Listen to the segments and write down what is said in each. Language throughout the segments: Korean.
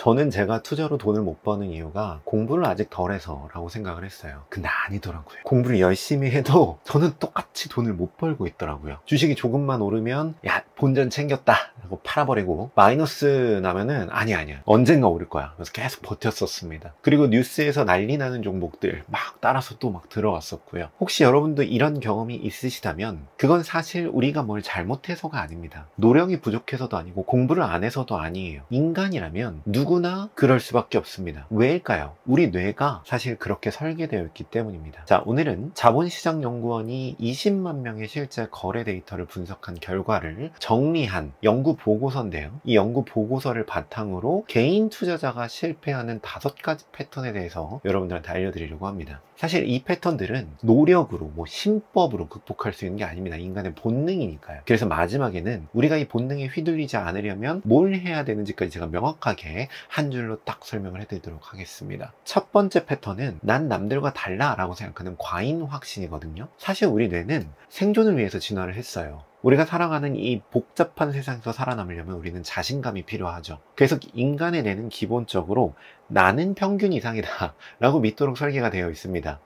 저는 제가 투자로 돈을 못 버는 이유가 공부를 아직 덜 해서 라고 생각을 했어요. 근데 아니더라고요. 공부를 열심히 해도 저는 똑같이 돈을 못 벌고 있더라고요. 주식이 조금만 오르면 야 본전 챙겼다 하고 팔아버리고, 마이너스 나면은 아니야 언젠가 오를 거야. 그래서 계속 버텼었습니다. 그리고 뉴스에서 난리 나는 종목들 막 따라서 또 막 들어갔었고요. 혹시 여러분도 이런 경험이 있으시다면 그건 사실 우리가 뭘 잘못해서가 아닙니다. 노력이 부족해서도 아니고 공부를 안 해서도 아니에요. 인간이라면 누구나 그럴 수밖에 없습니다. 왜일까요? 우리 뇌가 사실 그렇게 설계되어 있기 때문입니다. 자, 오늘은 자본시장연구원이 20만 명의 실제 거래 데이터를 분석한 결과를 정리한 연구 보고서인데요. 이 연구 보고서를 바탕으로 개인 투자자가 실패하는 5가지 패턴에 대해서 여러분들한테 알려드리려고 합니다. 사실 이 패턴들은 노력으로 신법으로 극복할 수 있는 게 아닙니다. 인간의 본능이니까요. 그래서 마지막에는 우리가 이 본능에 휘둘리지 않으려면 뭘 해야 되는지까지 제가 명확하게 한 줄로 딱 설명을 해드리도록 하겠습니다. 첫 번째 패턴은 난 남들과 달라 라고 생각하는 과인 확신이거든요. 사실 우리 뇌는 생존을 위해서 진화를 했어요. 우리가 살아가는 이 복잡한 세상에서 살아남으려면 우리는 자신감이 필요하죠. 그래서 인간의 뇌는 기본적으로 나는 평균 이상이다 라고 믿도록 설계가 되어 있습니다.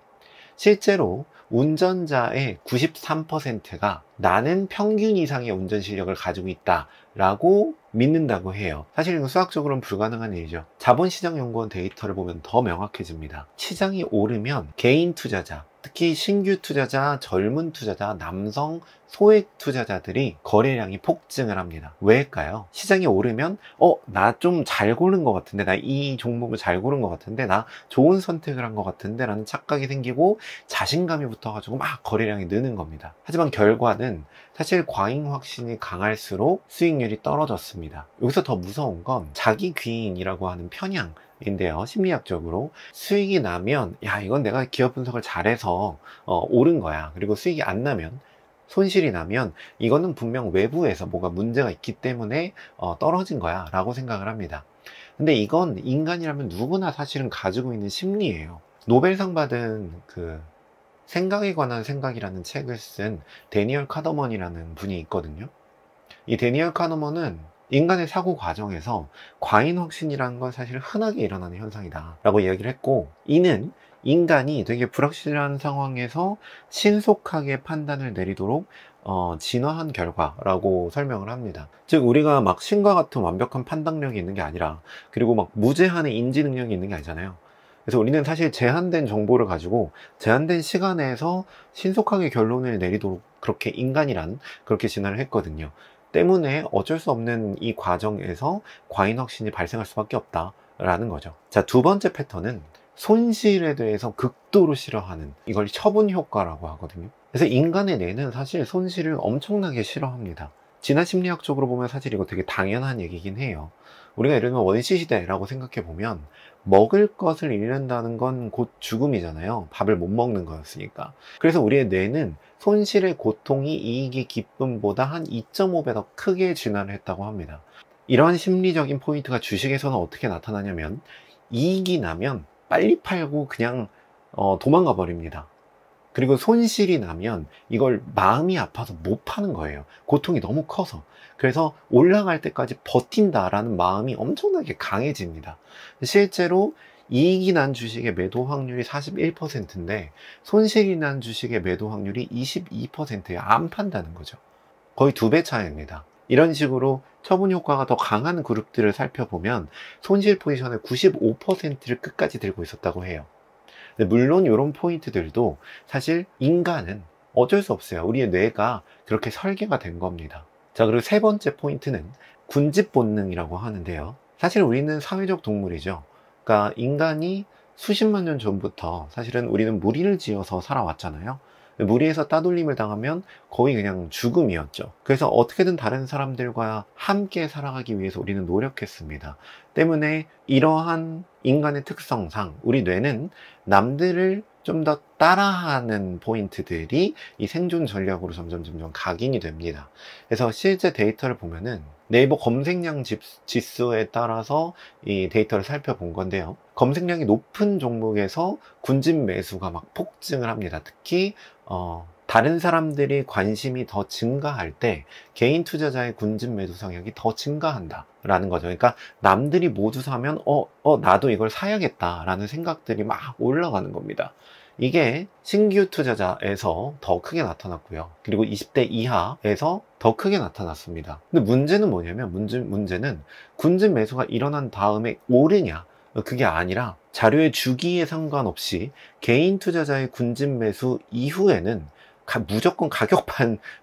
실제로 운전자의 93%가 나는 평균 이상의 운전 실력을 가지고 있다 라고 믿는다고 해요. 사실 이건 수학적으로는 불가능한 일이죠. 자본시장연구원 데이터를 보면 더 명확해집니다. 시장이 오르면 개인 투자자, 특히 신규 투자자, 젊은 투자자, 남성 소액 투자자들이 거래량이 폭증을 합니다. 왜일까요? 시장이 오르면 나 좀 잘 고른 것 같은데, 나 이 종목을 잘 고른 것 같은데, 나 좋은 선택을 한 것 같은데 라는 착각이 생기고 자신감이 붙어가지고 막 거래량이 느는 겁니다. 하지만 결과는 사실 과잉 확신이 강할수록 수익률이 떨어졌습니다. 여기서 더 무서운 건 자기 귀인이라고 하는 편향 인데요. 심리학적으로 수익이 나면 야 이건 내가 기업 분석을 잘해서 오른 거야. 그리고 수익이 안 나면, 손실이 나면 이거는 분명 외부에서 뭐가 문제가 있기 때문에 떨어진 거야 라고 생각을 합니다. 근데 이건 인간이라면 누구나 사실은 가지고 있는 심리예요. 노벨상 받은 생각에 관한 생각이라는 책을 쓴 데니얼 카너먼이라는 분이 있거든요. 이 데니얼 카너먼은 인간의 사고 과정에서 과잉 확신이라는 건 사실 흔하게 일어나는 현상이다 라고 이야기를 했고, 이는 인간이 되게 불확실한 상황에서 신속하게 판단을 내리도록 진화한 결과라고 설명을 합니다. 즉 우리가 막 신과 같은 완벽한 판단력이 있는 게 아니라, 그리고 막 무제한의 인지 능력이 있는 게 아니잖아요. 그래서 우리는 사실 제한된 정보를 가지고 제한된 시간 내에서 신속하게 결론을 내리도록 그렇게 인간이란 그렇게 진화를 했거든요. 때문에 어쩔 수 없는 이 과정에서 과잉 확신이 발생할 수밖에 없다라는 거죠. 자, 두 번째 패턴은 손실에 대해서 극도로 싫어하는, 이걸 처분 효과라고 하거든요. 그래서 인간의 뇌는 사실 손실을 엄청나게 싫어합니다. 진화 심리학적으로 보면 사실 이거 되게 당연한 얘기긴 해요. 우리가 예를 들면 원시시대라고 생각해 보면 먹을 것을 잃는다는 건 곧 죽음이잖아요. 밥을 못 먹는 거였으니까. 그래서 우리의 뇌는 손실의 고통이 이익의 기쁨보다 한 2.5배 더 크게 진화를 했다고 합니다. 이러한 심리적인 포인트가 주식에서는 어떻게 나타나냐면, 이익이 나면 빨리 팔고 그냥 도망가 버립니다. 그리고 손실이 나면 이걸 마음이 아파서 못 파는 거예요. 고통이 너무 커서. 그래서 올라갈 때까지 버틴다라는 마음이 엄청나게 강해집니다. 실제로 이익이 난 주식의 매도 확률이 41%인데 손실이 난 주식의 매도 확률이 22%예요. 안 판다는 거죠. 거의 2배 차이입니다. 이런 식으로 처분 효과가 더 강한 그룹들을 살펴보면 손실 포지션의 95%를 끝까지 들고 있었다고 해요. 물론 이런 포인트들도 사실 인간은 어쩔 수 없어요. 우리의 뇌가 그렇게 설계가 된 겁니다. 자, 그리고 세 번째 포인트는 군집 본능이라고 하는데요. 사실 우리는 사회적 동물이죠. 그러니까 인간이 수십만 년 전부터 사실은 우리는 무리를 지어서 살아왔잖아요. 무리에서 따돌림을 당하면 거의 그냥 죽음이었죠. 그래서 어떻게든 다른 사람들과 함께 살아가기 위해서 우리는 노력했습니다. 때문에 이러한 인간의 특성상 우리 뇌는 남들을 좀 더 따라하는 포인트들이 이 생존 전략으로 점점 각인이 됩니다. 그래서 실제 데이터를 보면은 네이버 검색량 지수에 따라서 이 데이터를 살펴본 건데요. 검색량이 높은 종목에서 군집 매수가 막 폭증을 합니다. 특히 다른 사람들이 관심이 더 증가할 때 개인 투자자의 군집 매수 성향이 더 증가한다 라는 거죠. 그러니까 남들이 모두 사면 나도 이걸 사야겠다 라는 생각들이 막 올라가는 겁니다. 이게 신규 투자자에서 더 크게 나타났고요. 그리고 20대 이하에서 더 크게 나타났습니다. 근데 문제는 뭐냐면 문제는 군집 매수가 일어난 다음에 오르냐, 그게 아니라 자료의 주기에 상관없이 개인 투자자의 군집 매수 이후에는 무조건 가격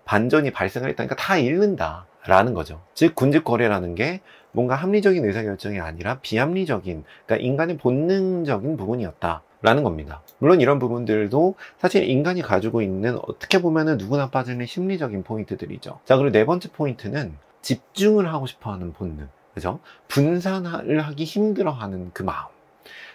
반전이 발생을 했다니까 다 잃는다 라는 거죠. 즉 군집 거래라는 게 뭔가 합리적인 의사결정이 아니라 비합리적인, 그러니까 인간의 본능적인 부분이었다 라는 겁니다. 물론 이런 부분들도 사실 인간이 가지고 있는, 어떻게 보면은 누구나 빠지는 심리적인 포인트들이죠. 자, 그리고 네 번째 포인트는 집중을 하고 싶어 하는 본능. 그죠? 분산을 하기 힘들어하는 그 마음.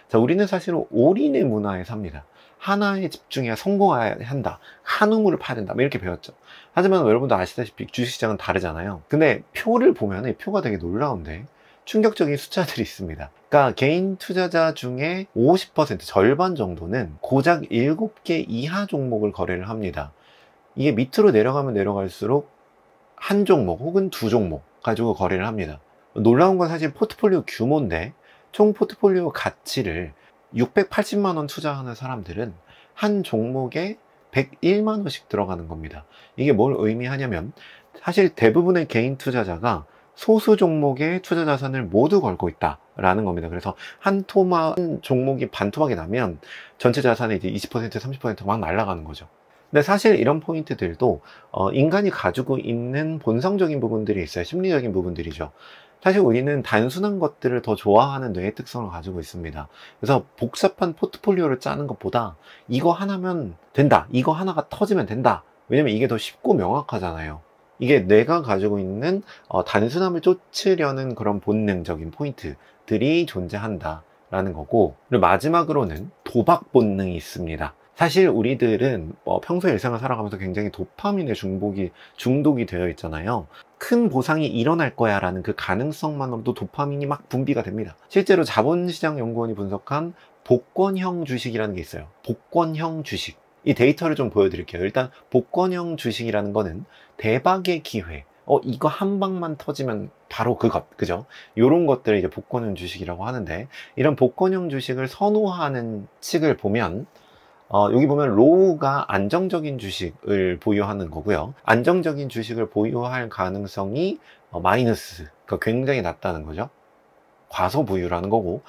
자, 우리는 사실은 올인의 문화에 삽니다. 하나에 집중해야 성공해야 한다. 한 우물을 파야 된다. 이렇게 배웠죠. 하지만 여러분도 아시다시피 주식시장은 다르잖아요. 근데 표를 보면 표가 되게 놀라운데 충격적인 숫자들이 있습니다. 그러니까 개인 투자자 중에 50%, 절반 정도는 고작 7개 이하 종목을 거래를 합니다. 이게 밑으로 내려가면 내려갈수록 한 종목 혹은 두 종목 가지고 거래를 합니다. 놀라운 건 사실 포트폴리오 규모인데, 총 포트폴리오 가치를 680만 원 투자하는 사람들은 한 종목에 101만 원씩 들어가는 겁니다. 이게 뭘 의미하냐면 사실 대부분의 개인 투자자가 소수 종목의 투자 자산을 모두 걸고 있다라는 겁니다. 그래서 한 종목이 반토막이 나면 전체 자산의 이제 20%, 30%막 날아가는 거죠. 근데 사실 이런 포인트들도 인간이 가지고 있는 본성적인 부분들이 있어요. 심리적인 부분들이죠. 사실 우리는 단순한 것들을 더 좋아하는 뇌의 특성을 가지고 있습니다. 그래서 복잡한 포트폴리오를 짜는 것보다 이거 하나면 된다, 이거 하나가 터지면 된다. 왜냐면 이게 더 쉽고 명확하잖아요. 이게 내가 가지고 있는 단순함을 쫓으려는 그런 본능적인 포인트들이 존재한다라는 거고, 그리고 마지막으로는 도박 본능이 있습니다. 사실 우리들은 평소 일상을 살아가면서 굉장히 도파민에 중독이 되어 있잖아요. 큰 보상이 일어날 거야 라는 그 가능성만으로도 도파민이 막 분비가 됩니다. 실제로 자본시장연구원이 분석한 복권형 주식이라는 게 있어요. 복권형 주식. 이 데이터를 좀 보여드릴게요. 일단 복권형 주식이라는 거는 대박의 기회, 이거 한 방만 터지면 바로 그죠? 요런 것들을 이제 복권형 주식이라고 하는데, 이런 복권형 주식을 선호하는 측을 보면 여기 보면 로우가 안정적인 주식을 보유하는 거고요. 안정적인 주식을 보유할 가능성이 마이너스, 그러니까 굉장히 낮다는 거죠. 과소보유라는 거고,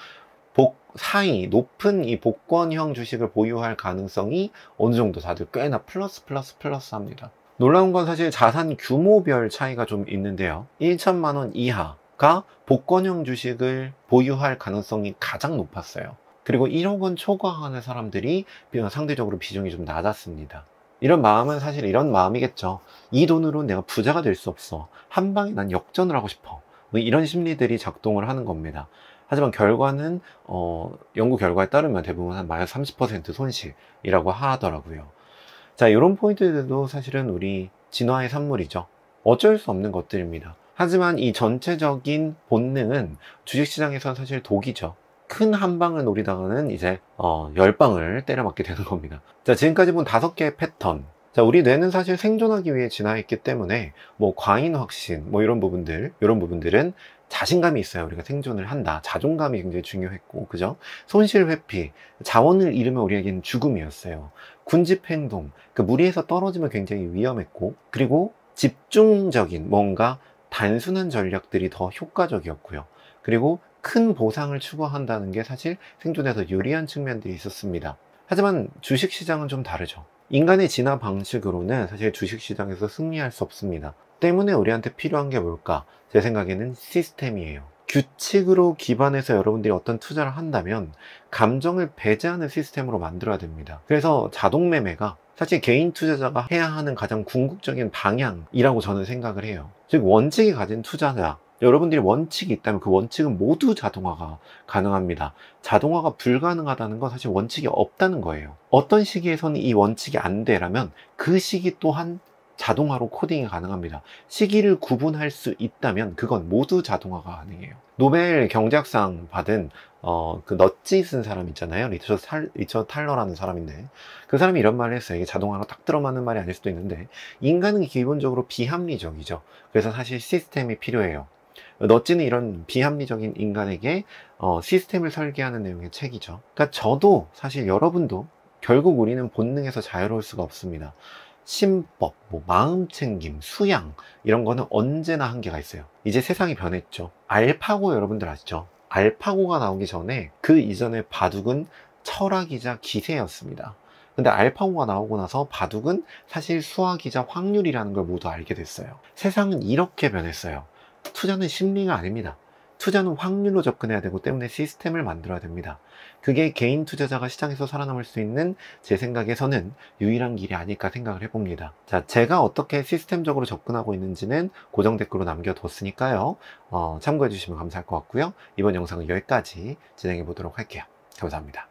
사이 높은 이 복권형 주식을 보유할 가능성이 어느 정도 다들 꽤나 플러스 합니다. 놀라운 건 사실 자산 규모별 차이가 좀 있는데요. 1천만 원 이하가 복권형 주식을 보유할 가능성이 가장 높았어요. 그리고 1억 원 초과하는 사람들이 상대적으로 비중이 좀 낮았습니다. 이런 마음은 사실 이런 마음이겠죠. 이 돈으로 내가 부자가 될 수 없어. 한 방에 난 역전을 하고 싶어. 이런 심리들이 작동을 하는 겁니다. 하지만 결과는 연구 결과에 따르면 대부분 한 마이너스 30% 손실이라고 하더라고요. 자, 이런 포인트들도 사실은 우리 진화의 산물이죠. 어쩔 수 없는 것들입니다. 하지만 이 전체적인 본능은 주식시장에서는 사실 독이죠. 큰 한 방을 노리다가는 이제 10방을 때려맞게 되는 겁니다. 자, 지금까지 본 5개의 패턴. 자, 우리 뇌는 사실 생존하기 위해 진화했기 때문에 과인 확신 이런 부분들은 자신감이 있어야 우리가 생존을 한다. 자존감이 굉장히 중요했고, 그죠? 손실 회피, 자원을 잃으면 우리에게는 죽음이었어요. 군집 행동, 무리해서 떨어지면 굉장히 위험했고, 그리고 집중적인 뭔가 단순한 전략들이 더 효과적이었고요. 그리고 큰 보상을 추구한다는 게 사실 생존에서 유리한 측면들이 있었습니다. 하지만 주식시장은 좀 다르죠. 인간의 진화 방식으로는 사실 주식시장에서 승리할 수 없습니다. 때문에 우리한테 필요한 게 뭘까? 제 생각에는 시스템이에요. 규칙으로 기반해서 여러분들이 어떤 투자를 한다면 감정을 배제하는 시스템으로 만들어야 됩니다. 그래서 자동매매가 사실 개인 투자자가 해야 하는 가장 궁극적인 방향이라고 저는 생각을 해요. 즉 원칙이 가진 투자자, 여러분들이 원칙이 있다면 그 원칙은 모두 자동화가 가능합니다. 자동화가 불가능하다는 건 사실 원칙이 없다는 거예요. 어떤 시기에서는 이 원칙이 안 되라면 그 시기 또한 자동화로 코딩이 가능합니다. 시기를 구분할 수 있다면 그건 모두 자동화가 가능해요. 노벨 경제학상 받은 그 넛지 쓴 사람 있잖아요. 리처드 탈러라는 사람인데, 그 사람이 이런 말을 했어요. 이게 자동화로 딱 들어맞는 말이 아닐 수도 있는데, 인간은 기본적으로 비합리적이죠. 그래서 사실 시스템이 필요해요. 넛지는 이런 비합리적인 인간에게 시스템을 설계하는 내용의 책이죠. 그러니까 저도, 사실 여러분도 결국 우리는 본능에서 자유로울 수가 없습니다. 심법, 마음챙김, 수양, 이런 거는 언제나 한계가 있어요. 이제 세상이 변했죠. 알파고 여러분들 아시죠? 알파고가 나오기 전에, 그 이전에 바둑은 철학이자 기세였습니다. 근데 알파고가 나오고 나서 바둑은 사실 수학이자 확률이라는 걸 모두 알게 됐어요. 세상은 이렇게 변했어요. 투자는 심리가 아닙니다. 투자는 확률로 접근해야 되고 때문에 시스템을 만들어야 됩니다. 그게 개인 투자자가 시장에서 살아남을 수 있는, 제 생각에서는 유일한 길이 아닐까 생각을 해봅니다. 자, 제가 어떻게 시스템적으로 접근하고 있는지는 고정 댓글로 남겨뒀으니까요. 참고해 주시면 감사할 것 같고요. 이번 영상은 여기까지 진행해 보도록 할게요. 감사합니다.